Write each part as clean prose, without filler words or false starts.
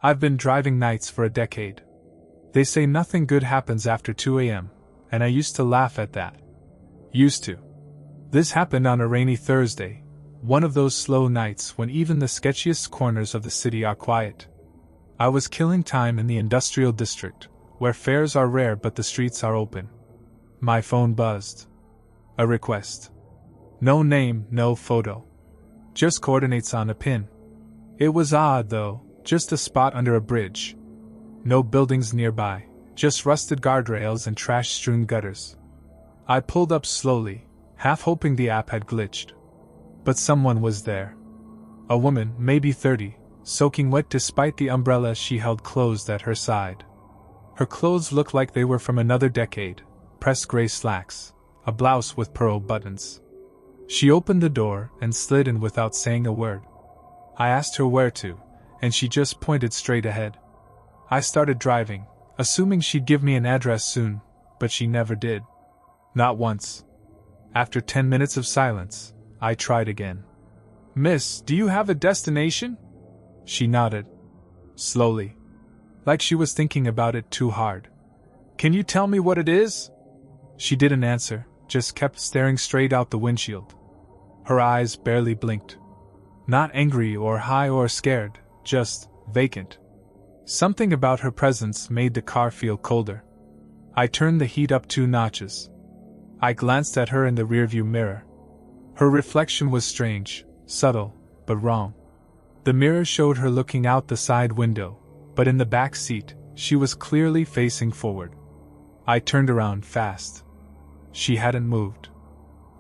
I've been driving nights for a decade. They say nothing good happens after 2 a.m., and I used to laugh at that. Used to. This happened on a rainy Thursday, one of those slow nights when even the sketchiest corners of the city are quiet. I was killing time in the industrial district, where fares are rare but the streets are open. My phone buzzed. A request. No name, no photo. Just coordinates on a pin. It was odd, though, just a spot under a bridge. No buildings nearby, just rusted guardrails and trash-strewn gutters. I pulled up slowly, half hoping the app had glitched. But someone was there. A woman, maybe 30, soaking wet despite the umbrella she held closed at her side. Her clothes looked like they were from another decade, pressed gray slacks, a blouse with pearl buttons. She opened the door and slid in without saying a word. I asked her where to, and she just pointed straight ahead. I started driving, assuming she'd give me an address soon, but she never did. Not once. After 10 minutes of silence, I tried again. "Miss, do you have a destination?" She nodded. Slowly. Like she was thinking about it too hard. "Can you tell me what it is?" She didn't answer, just kept staring straight out the windshield. Her eyes barely blinked. Not angry or high or scared, just vacant. Something about her presence made the car feel colder. I turned the heat up 2 notches. I glanced at her in the rearview mirror. Her reflection was strange, subtle, but wrong. The mirror showed her looking out the side window, but in the back seat, she was clearly facing forward. I turned around fast. She hadn't moved.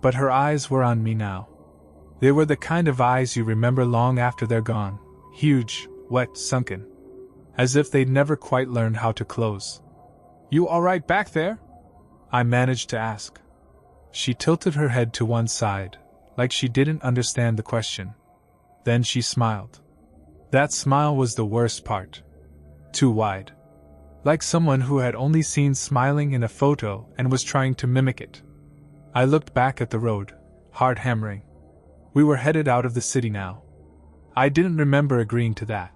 But her eyes were on me now. They were the kind of eyes you remember long after they're gone, huge, wet, sunken. As if they'd never quite learned how to close. "You all right back there?" I managed to ask. She tilted her head to one side, like she didn't understand the question. Then she smiled. That smile was the worst part. Too wide. Like someone who had only seen smiling in a photo and was trying to mimic it. I looked back at the road, heart hammering. We were headed out of the city now. I didn't remember agreeing to that.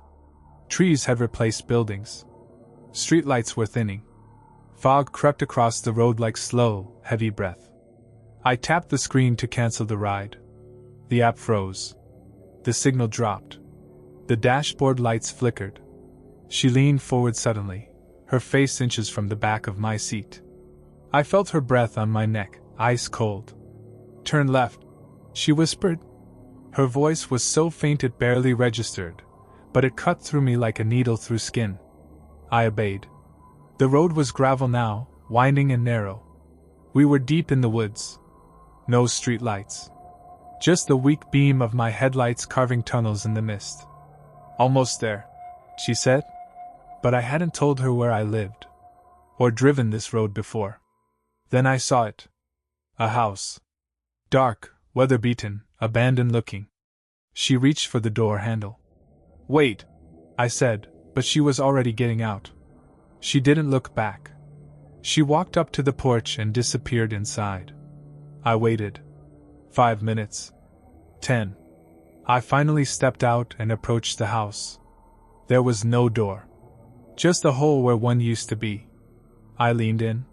Trees had replaced buildings. Streetlights were thinning. Fog crept across the road like slow, heavy breath. I tapped the screen to cancel the ride. The app froze. The signal dropped. The dashboard lights flickered. She leaned forward suddenly, her face inches from the back of my seat. I felt her breath on my neck, ice cold. "Turn left," she whispered. Her voice was so faint it barely registered, but it cut through me like a needle through skin. I obeyed. The road was gravel now, winding and narrow. We were deep in the woods. No street lights. Just the weak beam of my headlights carving tunnels in the mist. "Almost there," she said. But I hadn't told her where I lived. Or driven this road before. Then I saw it. A house. Dark, weather-beaten, abandoned-looking. She reached for the door handle. "Wait," I said, but she was already getting out. She didn't look back. She walked up to the porch and disappeared inside. I waited. 5 minutes. 10. I finally stepped out and approached the house. There was no door. Just a hole where one used to be. I leaned in.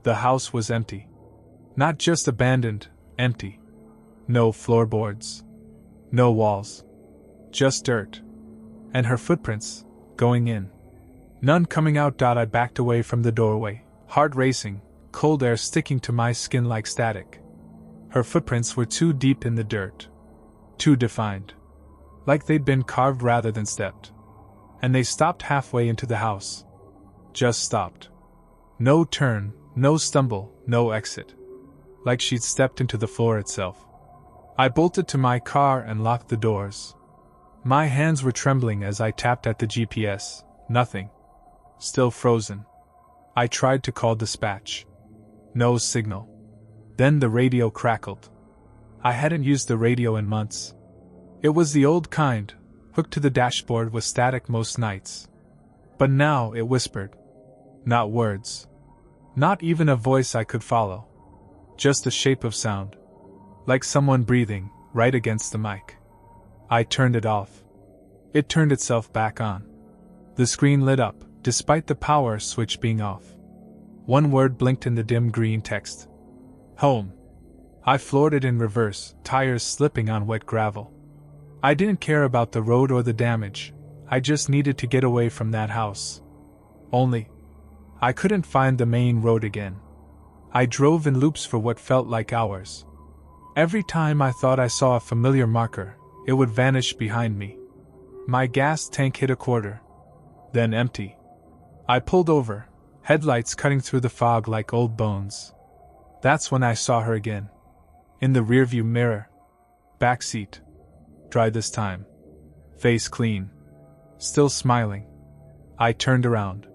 The house was empty. Not just abandoned, empty. No floorboards. No walls. Just dirt. And her footprints, going in. None coming out. I backed away from the doorway, heart racing, cold air sticking to my skin like static. Her footprints were too deep in the dirt. Too defined. Like they'd been carved rather than stepped. And they stopped halfway into the house. Just stopped. No turn, no stumble, no exit. Like she'd stepped into the floor itself. I bolted to my car and locked the doors. My hands were trembling as I tapped at the GPS. Nothing. Still frozen. I tried to call dispatch. No signal. Then the radio crackled. I hadn't used the radio in months. It was the old kind, hooked to the dashboard with static most nights. But now it whispered. Not words. Not even a voice I could follow. Just a shape of sound. Like someone breathing, right against the mic. I turned it off. It turned itself back on. The screen lit up, despite the power switch being off. One word blinked in the dim green text. Home. I floored it in reverse, tires slipping on wet gravel. I didn't care about the road or the damage, I just needed to get away from that house. Only, I couldn't find the main road again. I drove in loops for what felt like hours. Every time I thought I saw a familiar marker, it would vanish behind me. My gas tank hit a quarter. Then empty. I pulled over, headlights cutting through the fog like old bones. That's when I saw her again. In the rearview mirror. Back seat. Dry this time. Face clean. Still smiling. I turned around.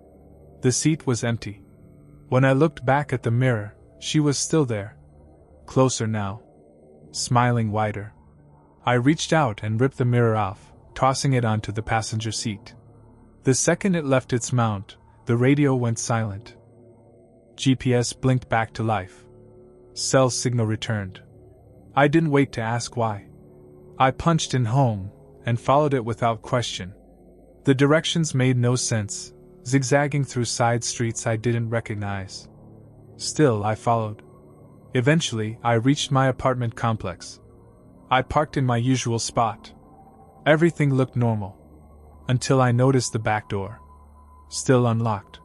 The seat was empty. When I looked back at the mirror, she was still there. Closer now. Smiling wider. I reached out and ripped the mirror off, tossing it onto the passenger seat. The second it left its mount, the radio went silent. GPS blinked back to life. Cell signal returned. I didn't wait to ask why. I punched in home, and followed it without question. The directions made no sense, zigzagging through side streets I didn't recognize. Still, I followed. Eventually, I reached my apartment complex. I parked in my usual spot. Everything looked normal. Until I noticed the back door. Still unlocked.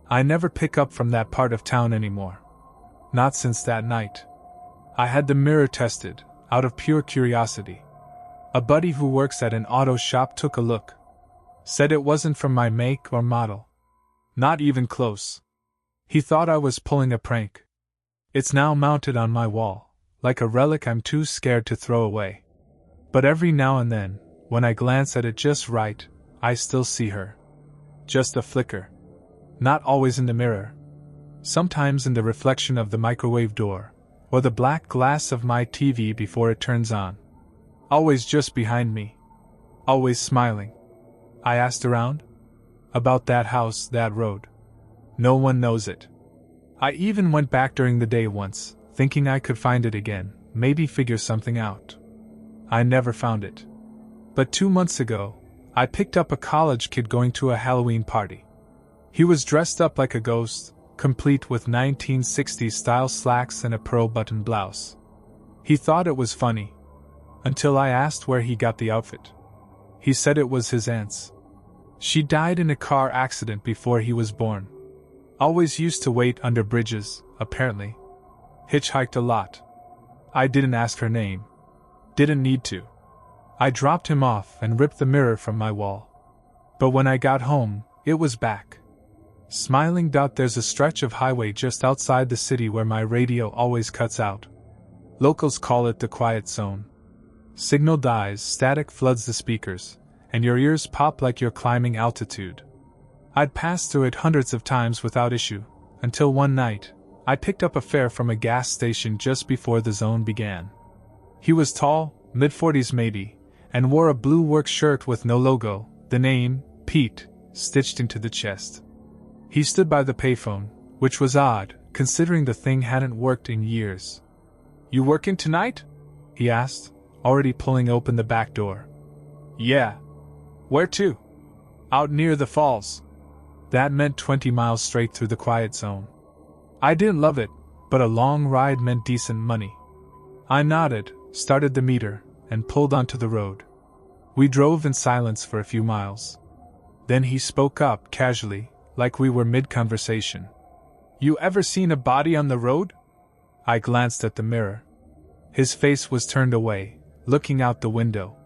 I never pick up from that part of town anymore. Not since that night. I had the mirror tested, out of pure curiosity. A buddy who works at an auto shop took a look. Said it wasn't from my make or model. Not even close. He thought I was pulling a prank. It's now mounted on my wall, like a relic I'm too scared to throw away. But every now and then, when I glance at it just right, I still see her. Just a flicker. Not always in the mirror. Sometimes in the reflection of the microwave door, or the black glass of my TV before it turns on. Always just behind me. Always smiling. I asked around? About that house, that road. No one knows it. I even went back during the day once, thinking I could find it again, maybe figure something out. I never found it. But 2 months ago, I picked up a college kid going to a Halloween party. He was dressed up like a ghost, complete with 1960s style slacks and a pearl button blouse. He thought it was funny. Until I asked where he got the outfit. He said it was his aunt's. She died in a car accident before he was born. Always used to wait under bridges, apparently. Hitchhiked a lot. I didn't ask her name. Didn't need to. I dropped him off and ripped the mirror from my wall. But when I got home, it was back. Smiling. There's a stretch of highway just outside the city where my radio always cuts out. Locals call it the quiet zone. Signal dies, static floods the speakers, and your ears pop like you're climbing altitude. I'd passed through it hundreds of times without issue, until one night, I picked up a fare from a gas station just before the zone began. He was tall, mid-40s maybe, and wore a blue work shirt with no logo, the name, Pete, stitched into the chest. He stood by the payphone, which was odd, considering the thing hadn't worked in years. "You working tonight?" he asked, already pulling open the back door. "Yeah." "Where to?" "Out near the falls." That meant 20 miles straight through the quiet zone. I didn't love it, but a long ride meant decent money. I nodded, started the meter, and pulled onto the road. We drove in silence for a few miles. Then he spoke up casually, like we were mid-conversation. "You ever seen a body on the road?" I glanced at the mirror. His face was turned away, looking out the window.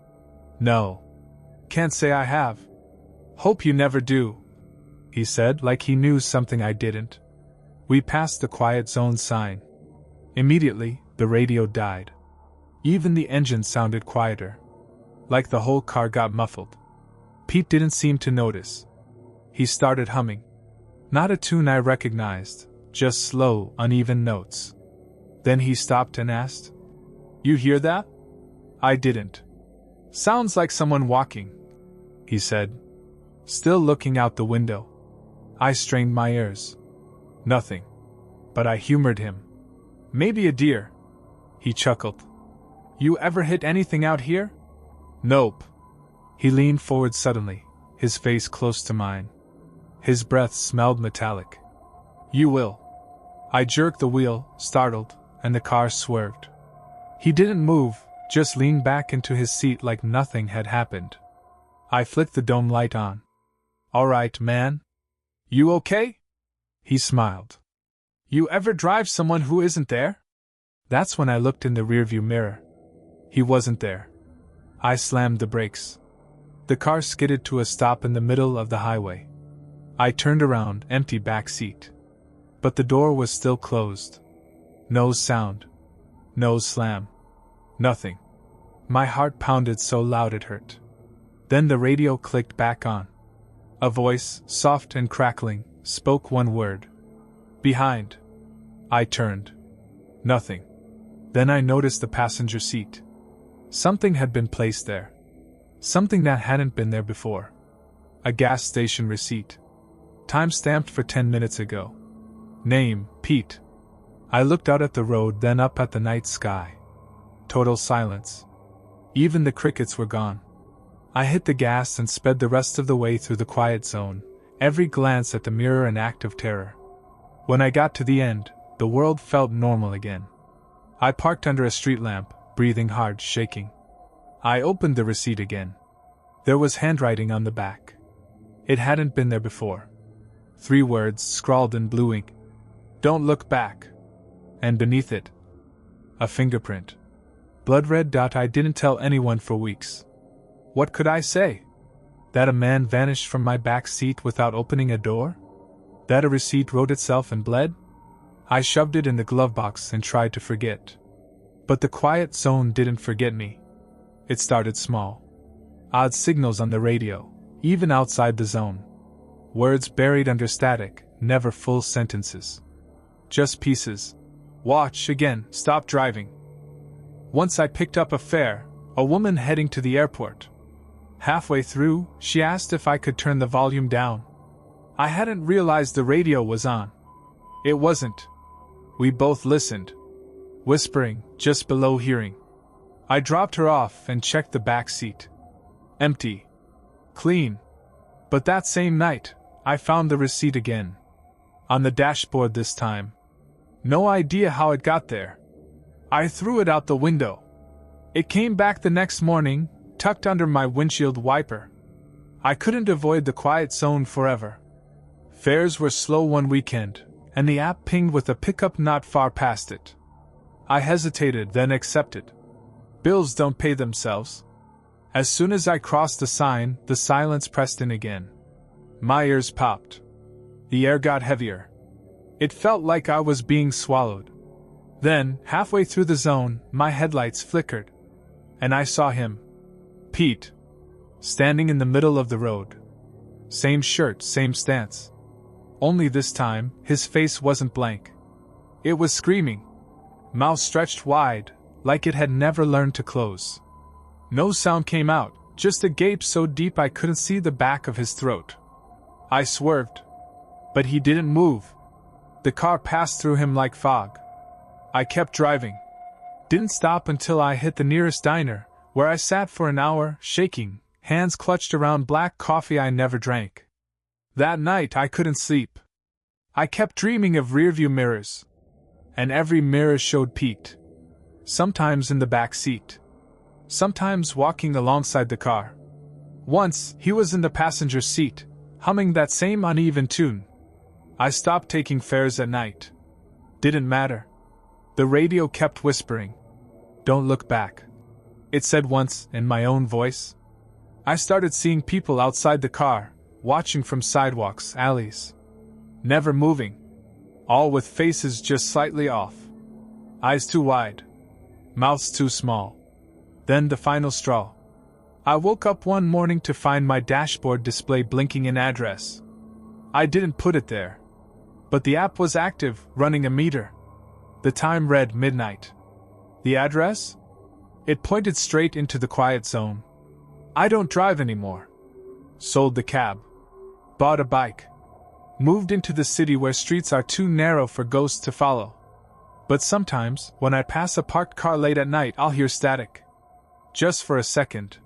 "No. Can't say I have." "Hope you never do," he said, like he knew something I didn't. We passed the quiet zone sign. Immediately, the radio died. Even the engine sounded quieter. Like the whole car got muffled. Pete didn't seem to notice. He started humming. Not a tune I recognized, just slow, uneven notes. Then he stopped and asked, "You hear that?" I didn't. "Sounds like someone walking," he said, still looking out the window. I strained my ears. Nothing. But I humored him. "Maybe a deer." He chuckled. "You ever hit anything out here?" "Nope." He leaned forward suddenly, his face close to mine. His breath smelled metallic. "You will." I jerked the wheel, startled, and the car swerved. He didn't move, just leaned back into his seat like nothing had happened. I flicked the dome light on. "All right, man. You okay?" He smiled. "You ever drive someone who isn't there?" That's when I looked in the rearview mirror. He wasn't there. I slammed the brakes. The car skidded to a stop in the middle of the highway. I turned around, empty back seat. But the door was still closed. No sound. No slam. Nothing. My heart pounded so loud it hurt. Then the radio clicked back on. A voice, soft and crackling, spoke one word. "Behind." I turned. Nothing. Then I noticed the passenger seat. Something had been placed there. Something that hadn't been there before. A gas station receipt. Time stamped for 10 minutes ago. Name, Pete. I looked out at the road, then up at the night sky. Total silence. Even the crickets were gone. I hit the gas and sped the rest of the way through the quiet zone, every glance at the mirror an act of terror. When I got to the end, the world felt normal again. I parked under a street lamp, breathing hard, shaking. I opened the receipt again. There was handwriting on the back. It hadn't been there before. 3 words scrawled in blue ink. "Don't look back." And beneath it, a fingerprint. Blood red dot. I didn't tell anyone for weeks. What could I say? That a man vanished from my back seat without opening a door? That a receipt wrote itself and bled? I shoved it in the glove box and tried to forget. But the quiet zone didn't forget me. It started small. Odd signals on the radio, even outside the zone. Words buried under static, never full sentences. Just pieces. "Watch again, stop driving." Once I picked up a fare, a woman heading to the airport. Halfway through, she asked if I could turn the volume down. I hadn't realized the radio was on. It wasn't. We both listened. Whispering, just below hearing. I dropped her off and checked the back seat. Empty. Clean. But that same night, I found the receipt again. On the dashboard this time. No idea how it got there. I threw it out the window. It came back the next morning, tucked under my windshield wiper. I couldn't avoid the quiet zone forever. Fares were slow one weekend, and the app pinged with a pickup not far past it. I hesitated, then accepted. Bills don't pay themselves. As soon as I crossed the sign, the silence pressed in again. My ears popped. The air got heavier. It felt like I was being swallowed. Then, halfway through the zone, my headlights flickered. And I saw him. Pete. Standing in the middle of the road. Same shirt, same stance. Only this time, his face wasn't blank. It was screaming. Mouth stretched wide, like it had never learned to close. No sound came out, just a gape so deep I couldn't see the back of his throat. I swerved. But he didn't move. The car passed through him like fog. I kept driving. Didn't stop until I hit the nearest diner, where I sat for an hour, shaking, hands clutched around black coffee I never drank. That night I couldn't sleep. I kept dreaming of rearview mirrors. And every mirror showed Pete. Sometimes in the back seat. Sometimes walking alongside the car. Once, he was in the passenger seat, humming that same uneven tune. I stopped taking fares at night. Didn't matter. The radio kept whispering. "Don't look back." It said once, in my own voice. I started seeing people outside the car, watching from sidewalks, alleys. Never moving. All with faces just slightly off. Eyes too wide. Mouths too small. Then the final straw. I woke up one morning to find my dashboard display blinking an address. I didn't put it there. But the app was active, running a meter. The time read midnight. The address? It pointed straight into the quiet zone. I don't drive anymore. Sold the cab. Bought a bike. Moved into the city where streets are too narrow for ghosts to follow. But sometimes, when I pass a parked car late at night, I'll hear static. Just for a second.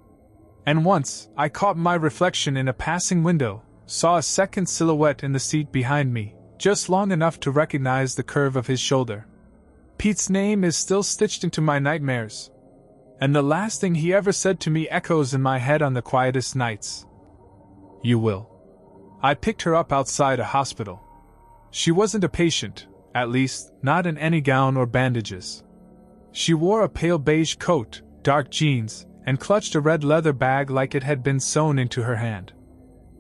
And once, I caught my reflection in a passing window, saw a second silhouette in the seat behind me, just long enough to recognize the curve of his shoulder. Pete's name is still stitched into my nightmares. And the last thing he ever said to me echoes in my head on the quietest nights. You will. I picked her up outside a hospital. She wasn't a patient, at least, not in any gown or bandages. She wore a pale beige coat, dark jeans, and clutched a red leather bag like it had been sewn into her hand.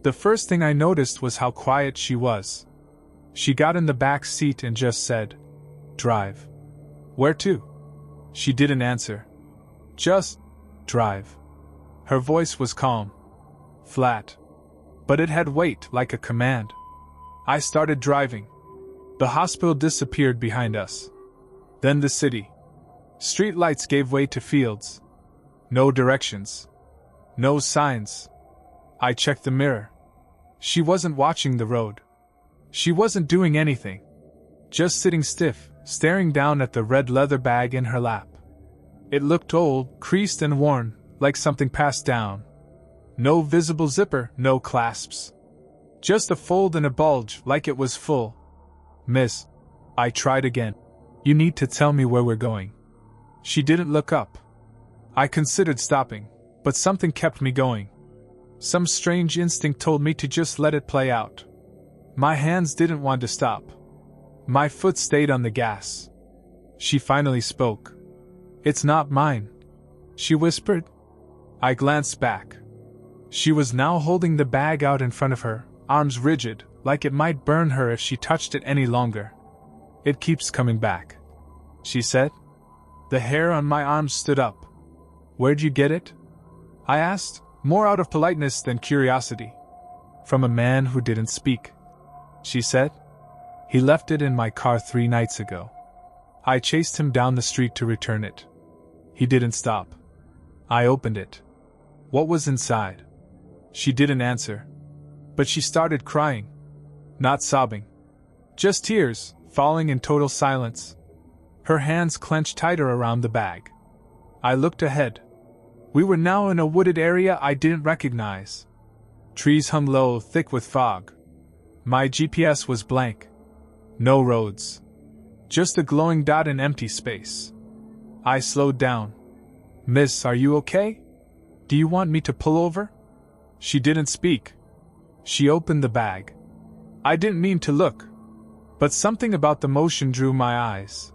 The first thing I noticed was how quiet she was. She got in the back seat and just said, "Drive." "Where to?" She didn't answer. "Just drive." Her voice was calm, flat, but it had weight like a command. I started driving. The hospital disappeared behind us. Then the city. Street lights gave way to fields. No directions. No signs. I checked the mirror. She wasn't watching the road. She wasn't doing anything. Just sitting stiff, staring down at the red leather bag in her lap. It looked old, creased and worn, like something passed down. No visible zipper, no clasps. Just a fold and a bulge, like it was full. "Miss," I tried again. "You need to tell me where we're going." She didn't look up. I considered stopping, but something kept me going. Some strange instinct told me to just let it play out. My hands didn't want to stop. My foot stayed on the gas. She finally spoke. "It's not mine," she whispered. I glanced back. She was now holding the bag out in front of her, arms rigid, like it might burn her if she touched it any longer. "It keeps coming back," she said. The hair on my arms stood up. "Where'd you get it?" I asked, more out of politeness than curiosity. "From a man who didn't speak," she said. "He left it in my car 3 nights ago. I chased him down the street to return it. He didn't stop. I opened it. What was inside?" She didn't answer. But she started crying. Not sobbing. Just tears, falling in total silence. Her hands clenched tighter around the bag. I looked ahead. We were now in a wooded area I didn't recognize. Trees hung low, thick with fog. My GPS was blank. No roads. Just a glowing dot in empty space. I slowed down. "Miss, are you okay? Do you want me to pull over?" She didn't speak. She opened the bag. I didn't mean to look. But something about the motion drew my eyes.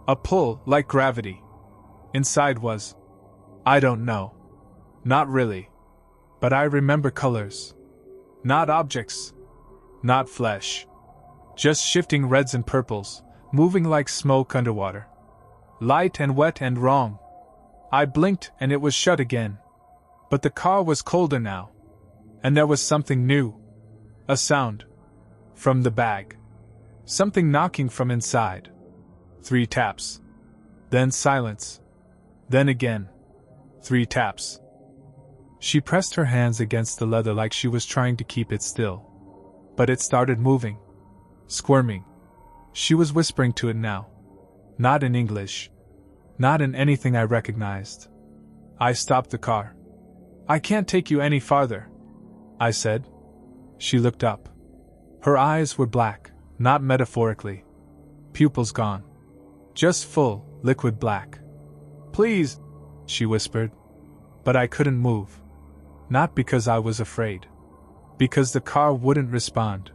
A pull, like gravity. Inside was... I don't know. Not really. But I remember colors. Not objects. Not flesh. Just shifting reds and purples, moving like smoke underwater. Light and wet and wrong. I blinked and it was shut again. But the car was colder now. And there was something new. A sound. From the bag. Something knocking from inside. 3 taps. Then silence. Then again. 3 taps. She pressed her hands against the leather like she was trying to keep it still. But it started moving. Squirming. She was whispering to it now. Not in English. Not in anything I recognized. I stopped the car. "I can't take you any farther," I said. She looked up. Her eyes were black, not metaphorically. Pupils gone. Just full, liquid black. "Please," she whispered. But I couldn't move. Not because I was afraid. Because the car wouldn't respond.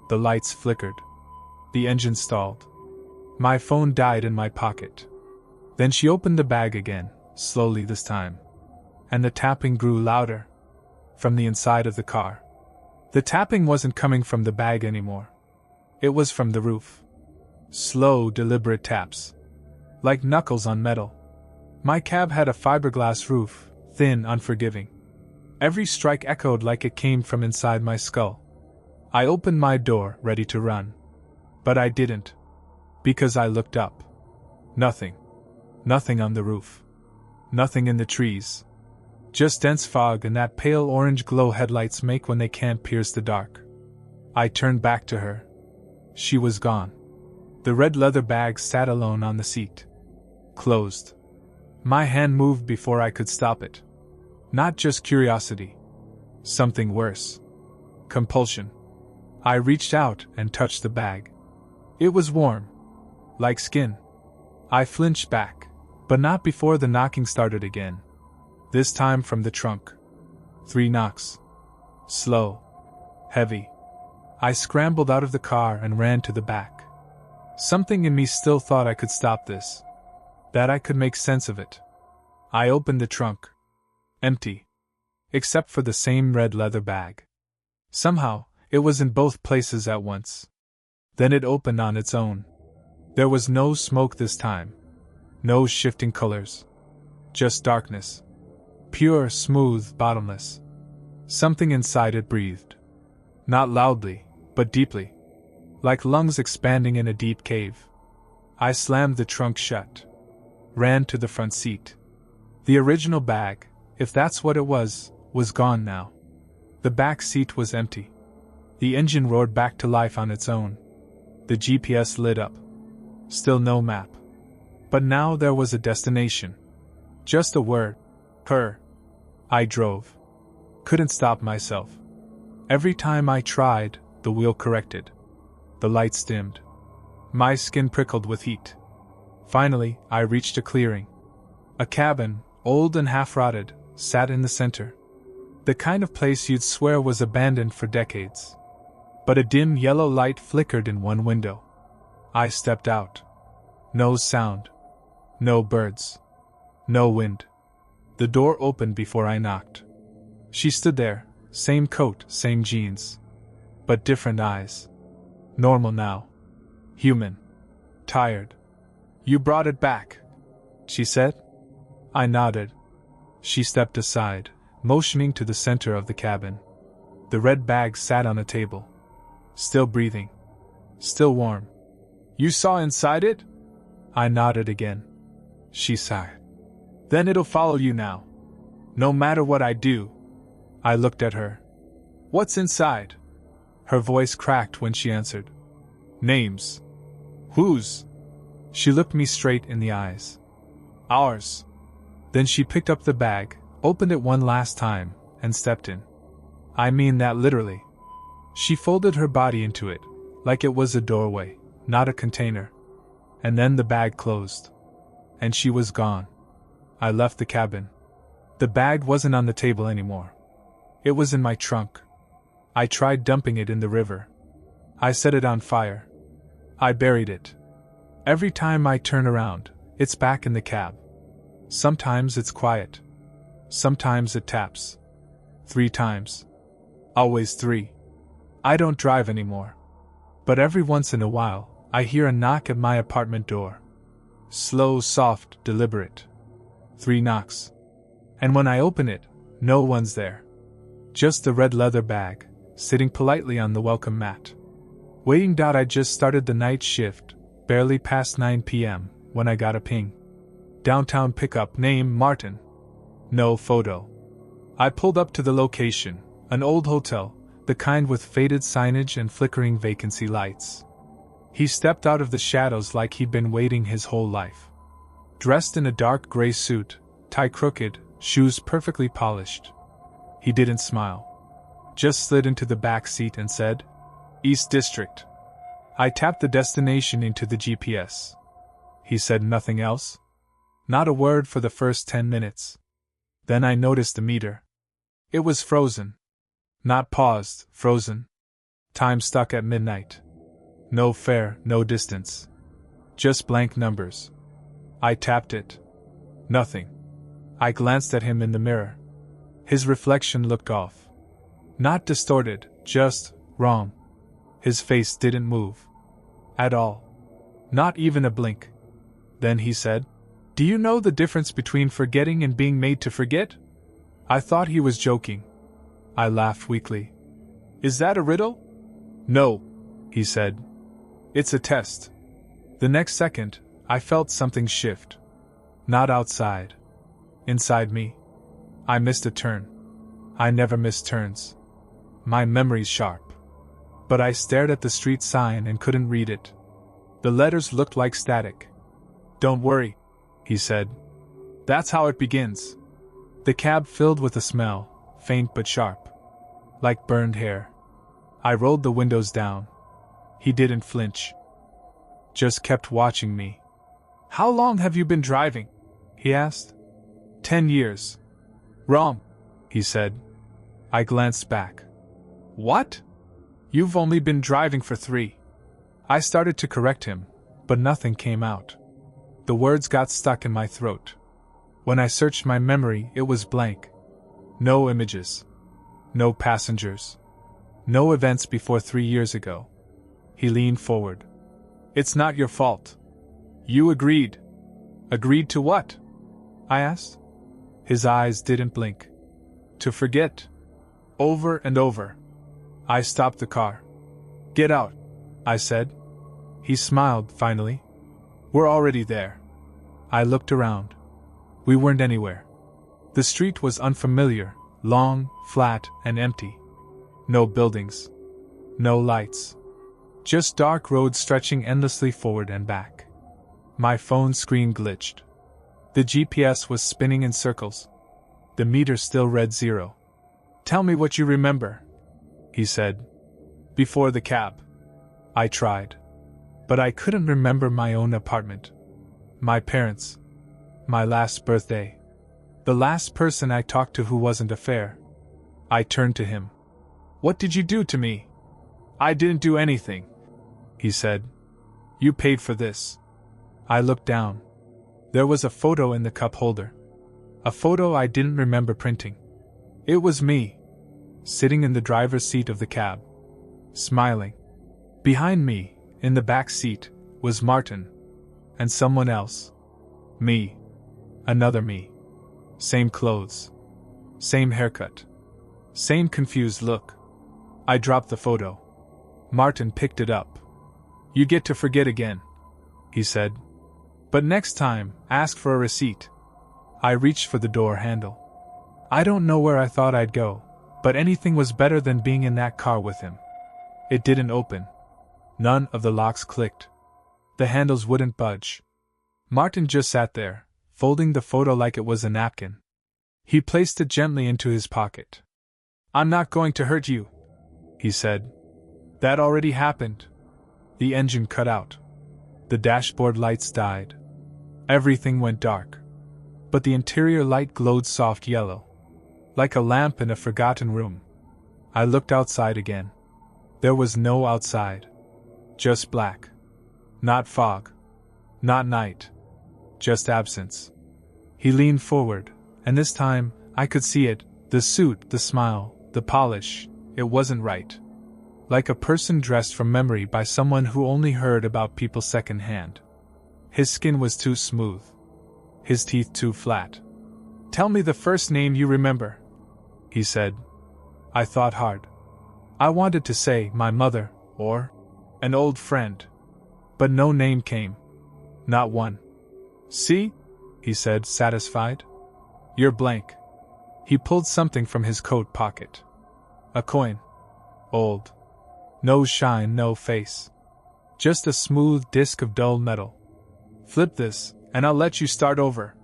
The lights flickered. The engine stalled. My phone died in my pocket. Then she opened the bag again, slowly this time. And the tapping grew louder. From the inside of the car. The tapping wasn't coming from the bag anymore. It was from the roof. Slow, deliberate taps. Like knuckles on metal. My cab had a fiberglass roof, thin, unforgiving. Every strike echoed like it came from inside my skull. I opened my door, ready to run. But I didn't. Because I looked up. Nothing. Nothing on the roof. Nothing in the trees. Just dense fog and that pale orange glow headlights make when they can't pierce the dark. I turned back to her. She was gone. The red leather bag sat alone on the seat. Closed. My hand moved before I could stop it. Not just curiosity. Something worse. Compulsion. I reached out and touched the bag. It was warm. Like skin. I flinched back, but not before the knocking started again. This time from the trunk. 3 knocks. Slow. Heavy. I scrambled out of the car and ran to the back. Something in me still thought I could stop this. That I could make sense of it. I opened the trunk. Empty. Except for the same red leather bag. Somehow, it was in both places at once. Then it opened on its own. There was no smoke this time. No shifting colors. Just darkness. Pure, smooth, bottomless. Something inside it breathed. Not loudly, but deeply. Like lungs expanding in a deep cave. I slammed the trunk shut. Ran to the front seat. The original bag, if that's what it was gone now. The back seat was empty. The engine roared back to life on its own. The GPS lit up. Still no map. But now there was a destination. Just a word. Her. I drove. Couldn't stop myself. Every time I tried, the wheel corrected. The lights dimmed. My skin prickled with heat. Finally, I reached a clearing. A cabin, old and half-rotted, sat in the center. The kind of place you'd swear was abandoned for decades. But a dim yellow light flickered in one window. I stepped out. No sound. No birds. No wind. The door opened before I knocked. She stood there, same coat, same jeans. But different eyes. Normal now. Human. Tired. "You brought it back," she said. I nodded. She stepped aside, motioning to the center of the cabin. The red bag sat on a table. Still breathing. Still warm. "You saw inside it?" I nodded again. She sighed. "Then it'll follow you now. No matter what I do." I looked at her. "What's inside?" Her voice cracked when she answered. "Names." "Whose?" She looked me straight in the eyes. "Ours." Then she picked up the bag, opened it one last time, and stepped in. I mean that literally. She folded her body into it, like it was a doorway, not a container. And then the bag closed. And she was gone. I left the cabin. The bag wasn't on the table anymore. It was in my trunk. I tried dumping it in the river. I set it on fire. I buried it. Every time I turn around, it's back in the cab. Sometimes it's quiet. Sometimes it taps. 3 times. Always 3. I don't drive anymore. But every once in a while, I hear a knock at my apartment door. Slow, soft, deliberate. 3 knocks. And when I open it, no one's there. Just the red leather bag, sitting politely on the welcome mat. Waiting. I just started the night shift, barely past 9 p.m., when I got a ping. Downtown pickup, name Martin. No photo. I pulled up to the location, an old hotel, the kind with faded signage and flickering vacancy lights. He stepped out of the shadows like he'd been waiting his whole life. Dressed in a dark gray suit, tie crooked, shoes perfectly polished. He didn't smile. Just slid into the back seat and said, "East District." I tapped the destination into the GPS. He said nothing else. Not a word for the first 10 minutes. Then I noticed the meter. It was frozen. Not paused, frozen. Time stuck at midnight. No fare, no distance. Just blank numbers. I tapped it. Nothing. I glanced at him in the mirror. His reflection looked off. Not distorted, just wrong. His face didn't move. At all. Not even a blink. Then he said, "Do you know the difference between forgetting and being made to forget?" I thought he was joking. I laughed weakly. "Is that a riddle?" "No," he said. "It's a test." The next second, I felt something shift. Not outside. Inside me. I missed a turn. I never miss turns. My memory's sharp. But I stared at the street sign and couldn't read it. The letters looked like static. "Don't worry," he said. "That's how it begins. The cab filled with a smell, faint but sharp. Like burned hair. I rolled the windows down. He didn't flinch. Just kept watching me. "How long have you been driving?" he asked. 10 years. "Wrong," he said. I glanced back. "What? You've only been driving for 3. I started to correct him, but nothing came out. The words got stuck in my throat. When I searched my memory, it was blank. No images. No passengers. No events before 3 years ago. He leaned forward. "It's not your fault. You agreed." "Agreed to what?" I asked. His eyes didn't blink. "To forget. Over and over." I stopped the car. "Get out," I said. He smiled, finally. "We're already there." I looked around. We weren't anywhere. The street was unfamiliar, long, flat, and empty. No buildings. No lights. Just dark roads stretching endlessly forward and back. My phone screen glitched. The GPS was spinning in circles. The meter still read 0. "Tell me what you remember," he said. "Before the cab." I tried. But I couldn't remember my own apartment. My parents. My last birthday. The last person I talked to who wasn't a fair. I turned to him. "What did you do to me?" "I didn't do anything," he said. "You paid for this." I looked down. There was a photo in the cup holder. A photo I didn't remember printing. It was me, sitting in the driver's seat of the cab, smiling. Behind me, in the back seat, was Martin. And someone else. Me. Another me. Same clothes. Same haircut. Same confused look. I dropped the photo. Martin picked it up. "You get to forget again," he said. "But next time, ask for a receipt." I reached for the door handle. I don't know where I thought I'd go, but anything was better than being in that car with him. It didn't open. None of the locks clicked. The handles wouldn't budge. Martin just sat there, folding the photo like it was a napkin. He placed it gently into his pocket. "I'm not going to hurt you," he said. "That already happened." The engine cut out. The dashboard lights died. Everything went dark. But the interior light glowed soft yellow. Like a lamp in a forgotten room. I looked outside again. There was no outside. Just black. Not fog. Not night. Just absence. He leaned forward, and this time, I could see it, the suit, the smile, the polish. It wasn't right. Like a person dressed from memory by someone who only heard about people secondhand. His skin was too smooth. His teeth too flat. "Tell me the first name you remember," he said. I thought hard. I wanted to say my mother, or an old friend. But no name came. Not one. "See?" he said, satisfied. "You're blank." He pulled something from his coat pocket. A coin. Old. No shine, no face. Just a smooth disc of dull metal. "Flip this, and I'll let you start over.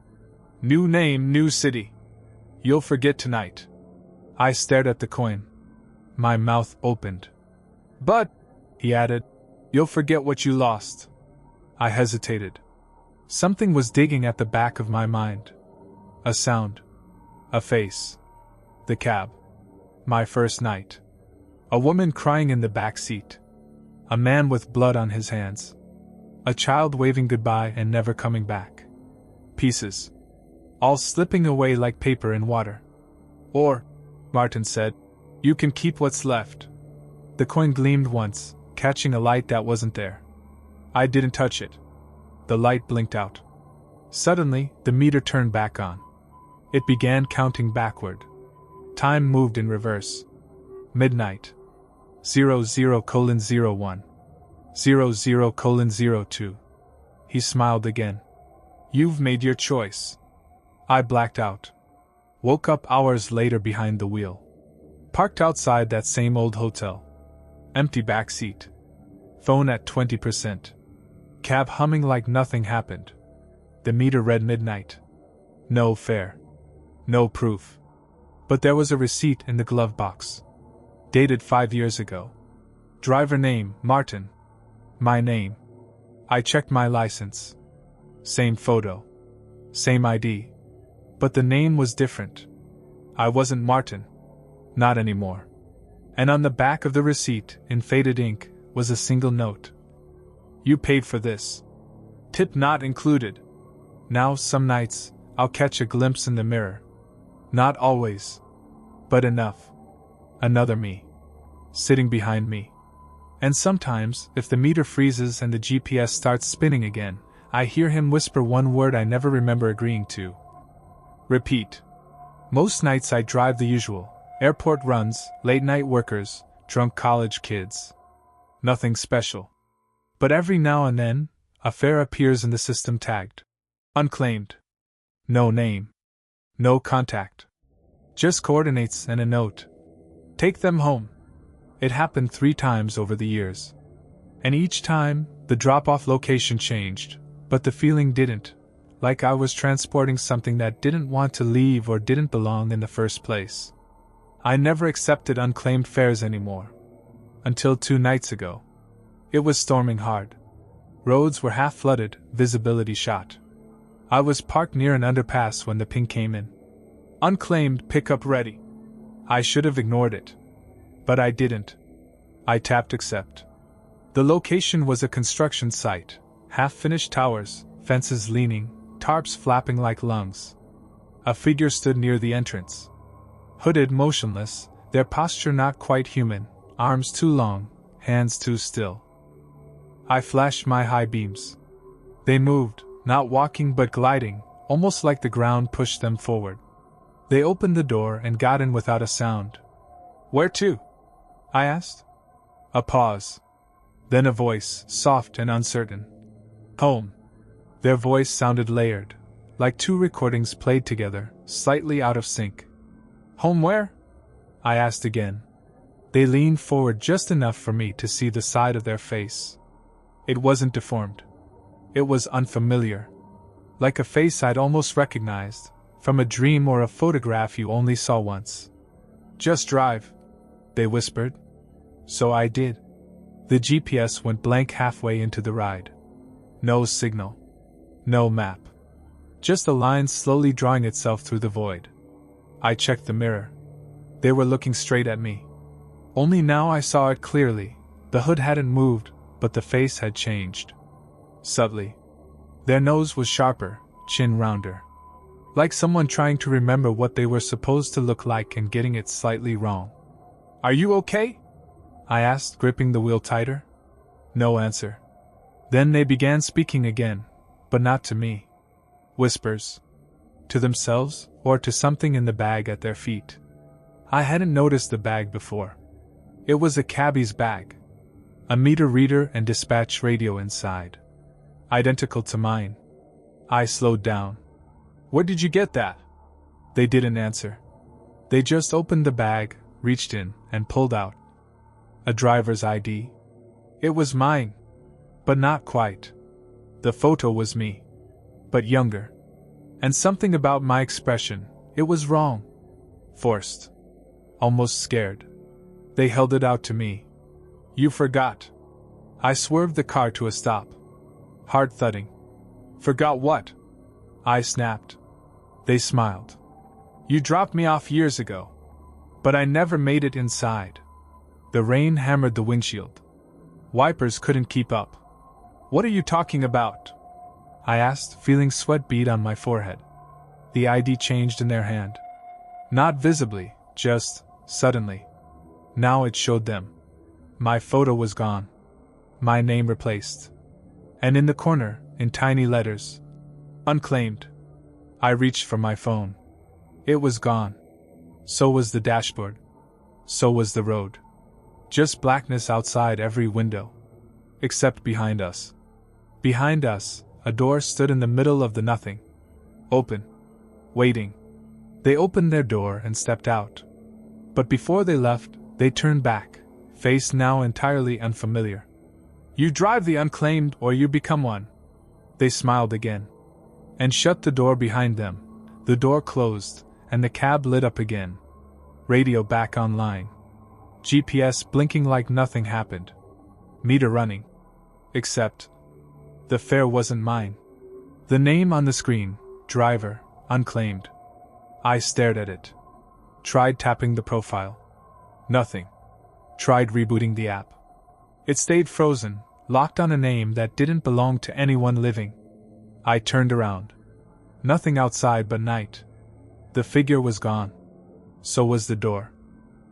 New name, new city. You'll forget tonight." I stared at the coin. My mouth opened. "But," he added, "you'll forget what you lost." I hesitated. Something was digging at the back of my mind. A sound. A face. The cab. My first night. A woman crying in the back seat. A man with blood on his hands. A child waving goodbye and never coming back. Pieces. All slipping away like paper in water. "Or," Martin said, "you can keep what's left." The coin gleamed once, catching a light that wasn't there. I didn't touch it. The light blinked out. Suddenly, the meter turned back on. It began counting backward. Time moved in reverse. Midnight. 00:01. 00:02. He smiled again. "You've made your choice." I blacked out. Woke up hours later behind the wheel. Parked outside that same old hotel. Empty back seat. Phone at 20%. Cab humming like nothing happened. The meter read midnight. No fare. No proof. But there was a receipt in the glove box. Dated 5 years ago. Driver name, Martin. My name. I checked my license. Same photo. Same ID. But the name was different. I wasn't Martin. Not anymore. And on the back of the receipt, in faded ink, was a single note. You paid for this. Tip not included. Now, some nights, I'll catch a glimpse in the mirror. Not always. But enough. Another me. Sitting behind me. And sometimes, if the meter freezes and the GPS starts spinning again, I hear him whisper one word I never remember agreeing to. Repeat. Most nights I drive the usual. Airport runs, late-night workers, drunk college kids. Nothing special. But every now and then, a fare appears in the system tagged. Unclaimed. No name. No contact. Just coordinates and a note. Take them home. It happened 3 times over the years. And each time, the drop-off location changed, but the feeling didn't. Like I was transporting something that didn't want to leave or didn't belong in the first place. I never accepted unclaimed fares anymore. Until 2 nights ago. It was storming hard. Roads were half flooded, visibility shot. I was parked near an underpass when the ping came in. Unclaimed, pickup ready. I should have ignored it. But I didn't. I tapped accept. The location was a construction site, half-finished towers, fences leaning, tarps flapping like lungs. A figure stood near the entrance. Hooded, motionless, their posture not quite human, arms too long, hands too still. I flashed my high beams. They moved, not walking but gliding, almost like the ground pushed them forward. They opened the door and got in without a sound. Where to? I asked. A pause. Then a voice, soft and uncertain. Home. Their voice sounded layered, like 2 recordings played together, slightly out of sync. Home where? I asked again. They leaned forward just enough for me to see the side of their face. It wasn't deformed. It was unfamiliar. Like a face I'd almost recognized, from a dream or a photograph you only saw once. Just drive, they whispered. So I did. The GPS went blank halfway into the ride. No signal. No map. Just a line slowly drawing itself through the void. I checked the mirror. They were looking straight at me. Only now I saw it clearly. The hood hadn't moved, but the face had changed. Subtly. Their nose was sharper, chin rounder. Like someone trying to remember what they were supposed to look like and getting it slightly wrong. Are you okay? I asked, gripping the wheel tighter. No answer. Then they began speaking again, but not to me. Whispers. To themselves, or to something in the bag at their feet. I hadn't noticed the bag before. It was a cabbie's bag. A meter reader and dispatch radio inside. Identical to mine. I slowed down. Where did you get that? They didn't answer. They just opened the bag, reached in, and pulled out a driver's ID. It was mine. But not quite. The photo was me. But younger. And something about my expression, it was wrong. Forced. Almost scared. They held it out to me. You forgot. I swerved the car to a stop. Heart thudding. Forgot what? I snapped. They smiled. You dropped me off years ago. But I never made it inside. The rain hammered the windshield. Wipers couldn't keep up. What are you talking about? I asked, feeling sweat bead on my forehead. The ID changed in their hand. Not visibly, just, suddenly. Now it showed them. My photo was gone. My name replaced. And in the corner, in tiny letters. Unclaimed. I reached for my phone. It was gone. So was the dashboard. So was the road. Just blackness outside every window. Except behind us. Behind us, a door stood in the middle of the nothing. Open. Waiting. They opened their door and stepped out. But before they left, they turned back, face now entirely unfamiliar. You drive the unclaimed or you become one. They smiled again. And shut the door behind them. The door closed, and the cab lit up again. Radio back online. GPS blinking like nothing happened. Meter running. Except, the fare wasn't mine. The name on the screen, driver, unclaimed. I stared at it. Tried tapping the profile. Nothing. Tried rebooting the app. It stayed frozen, locked on a name that didn't belong to anyone living. I turned around. Nothing outside but night. The figure was gone. So was the door.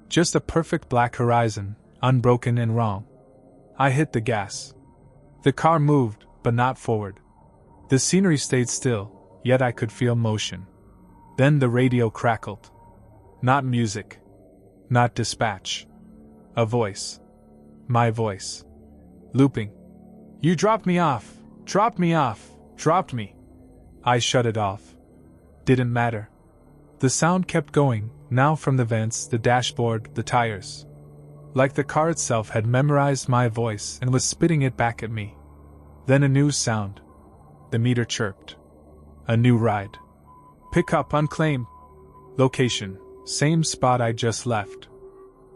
Just a perfect black horizon, unbroken and wrong. I hit the gas. The car moved, but not forward. The scenery stayed still, yet I could feel motion. Then the radio crackled. Not music. Not dispatch. A voice. My voice. Looping. You dropped me off, dropped me off, dropped me. I shut it off. Didn't matter. The sound kept going, now from the vents, the dashboard, the tires. Like the car itself had memorized my voice and was spitting it back at me. Then a new sound. The meter chirped. A new ride. Pick up unclaimed. Location, same spot I just left.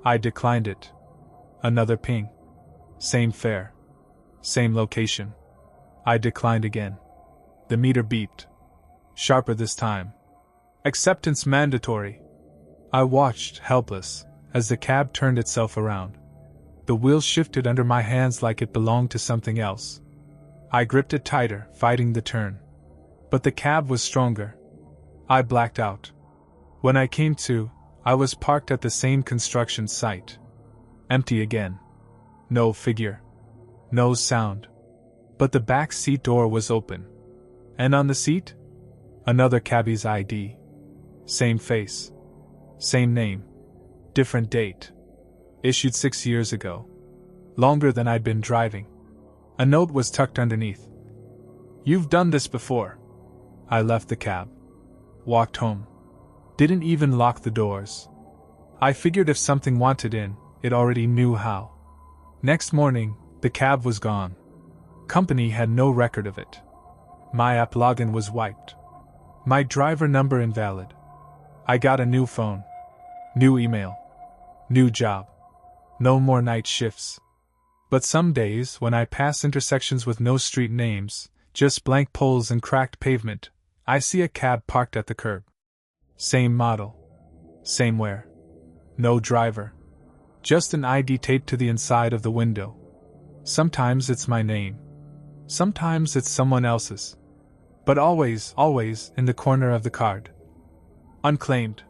I declined it. Another ping. Same fare. Same location. I declined again. The meter beeped. Sharper this time. Acceptance mandatory. I watched, helpless, as the cab turned itself around. The wheels shifted under my hands like it belonged to something else. I gripped it tighter, fighting the turn. But the cab was stronger. I blacked out. When I came to, I was parked at the same construction site. Empty again. No figure. No sound. But the back seat door was open. And on the seat? Another cabbie's ID. Same face. Same name. Different date. Issued 6 years ago. Longer than I'd been driving. A note was tucked underneath. You've done this before. I left the cab. Walked home. Didn't even lock the doors. I figured if something wanted in, it already knew how. Next morning, the cab was gone. Company had no record of it. My app login was wiped. My driver number invalid. I got a new phone. New email. New job. No more night shifts. But some days, when I pass intersections with no street names, just blank poles and cracked pavement, I see a cab parked at the curb. Same model. Same wear. No driver. Just an ID taped to the inside of the window. Sometimes it's my name. Sometimes it's someone else's. But always, always in the corner of the card. Unclaimed.